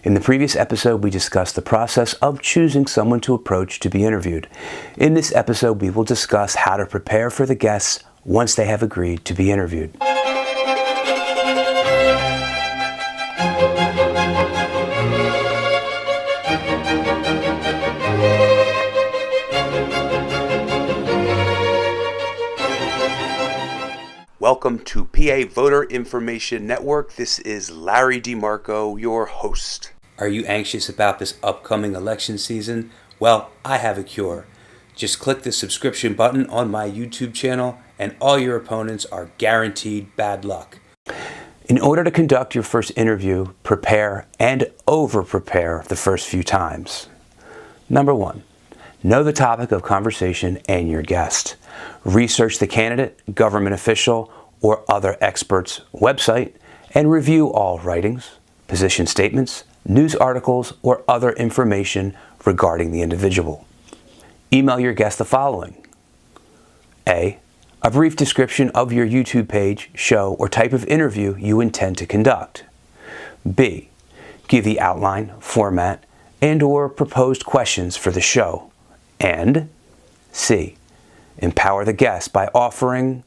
In the previous episode, we discussed the process of choosing someone to approach to be interviewed. In this episode, we will discuss how to prepare for the guests once they have agreed to be interviewed. Welcome to PA Voter Information Network. This is Larry DeMarco, your host. Are you anxious about this upcoming election season? Well, I have a cure. Just click the subscription button on my YouTube channel and all your opponents are guaranteed bad luck. In order to conduct your first interview, prepare and over-prepare the first few times. Number 1, know the topic of conversation and your guest. Research the candidate, government official, or other expert's website and review all writings, position statements, news articles, or other information regarding the individual. Email your guest the following. A brief description of your YouTube page, show, or type of interview you intend to conduct. B, give the outline, format, and/or proposed questions for the show. And C, empower the guest by offering,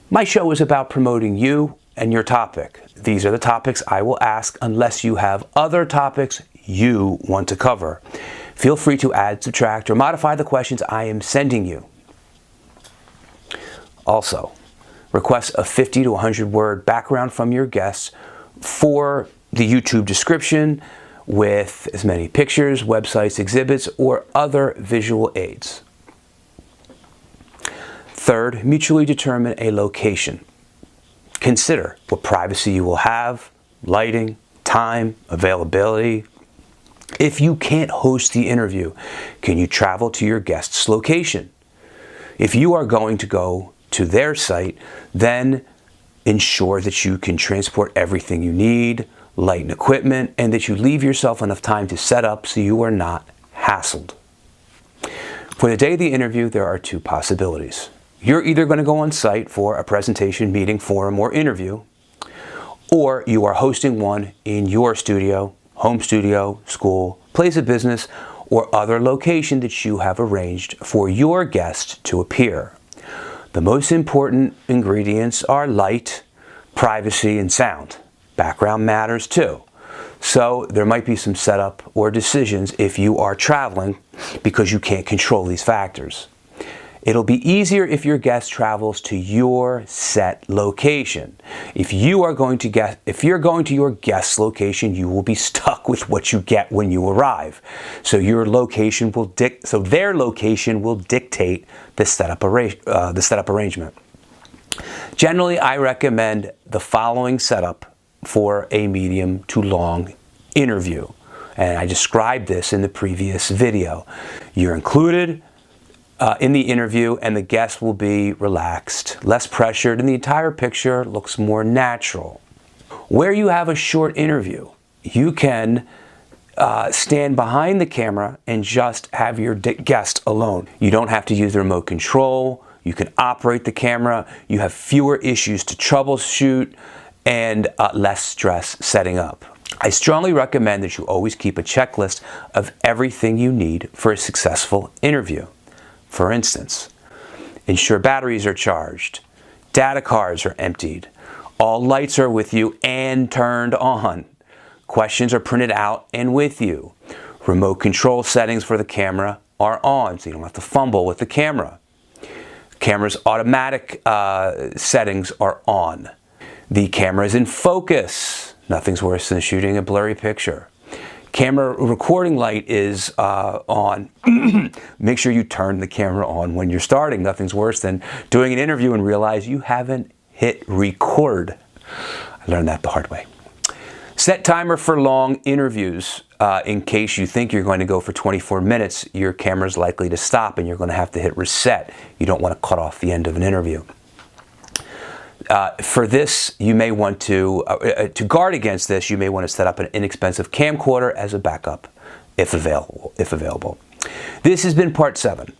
my show is about promoting you and your topic. These are the topics I will ask unless you have other topics you want to cover. Feel free to add, subtract, or modify the questions I am sending you. Also, request a 50 to 100 word background from your guests for the YouTube description with as many pictures, websites, exhibits, or other visual aids. Third, mutually determine a location. Consider what privacy you will have, lighting, time, availability. If you can't host the interview, can you travel to your guest's location? If you are going to go to their site, then ensure that you can transport everything you need, light and equipment, and that you leave yourself enough time to set up so you are not hassled. For the day of the interview, there are 2 possibilities. You're either going to go on site for a presentation, meeting, forum, or interview, or you are hosting one in your studio, home studio, school, place of business, or other location that you have arranged for your guest to appear. The most important ingredients are light, privacy, and sound. Background matters too. So there might be some setup or decisions if you are traveling because you can't control these factors. It'll be easier if your guest travels to your set location. If you're going to your guest's location, you will be stuck with what you get when you arrive. So their location will dictate the setup arrangement. Generally, I recommend the following setup for a medium to long interview. And I described this in the previous video. You're included in the interview and the guest will be relaxed, less pressured, and the entire picture looks more natural. Where you have a short interview, you can stand behind the camera and just have your guest alone. You don't have to use the remote control. You can operate the camera. You have fewer issues to troubleshoot and less stress setting up. I strongly recommend that you always keep a checklist of everything you need for a successful interview. For instance, ensure batteries are charged, data cards are emptied, all lights are with you and turned on, questions are printed out and with you, remote control settings for the camera are on so you don't have to fumble with the camera. Camera's automatic settings are on. The camera is in focus. Nothing's worse than shooting a blurry picture. Camera recording light is on. Make sure you turn the camera on when you're starting. Nothing's worse than doing an interview and realize you haven't hit record. I learned that the hard way. Set timer for long interviews. In case you think you're going to go for 24 minutes, your camera's likely to stop and you're going to have to hit reset. You don't want to cut off the end of an interview. For this, you may want to guard against this, you may want to set up an inexpensive camcorder as a backup, if available. This has been part 7.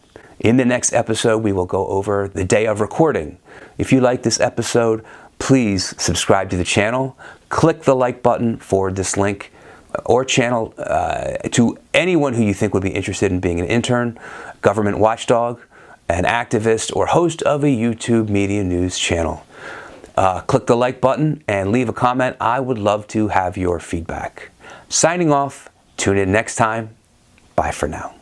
In the next episode, we will go over the day of recording. If you like this episode, please subscribe to the channel, click the like button, forward this link. or channel to anyone who you think would be interested in being an intern, government watchdog, an activist, or host of a YouTube media news channel. Click the like button and leave a comment. I would love to have your feedback. Signing off. Tune in next time. Bye for now.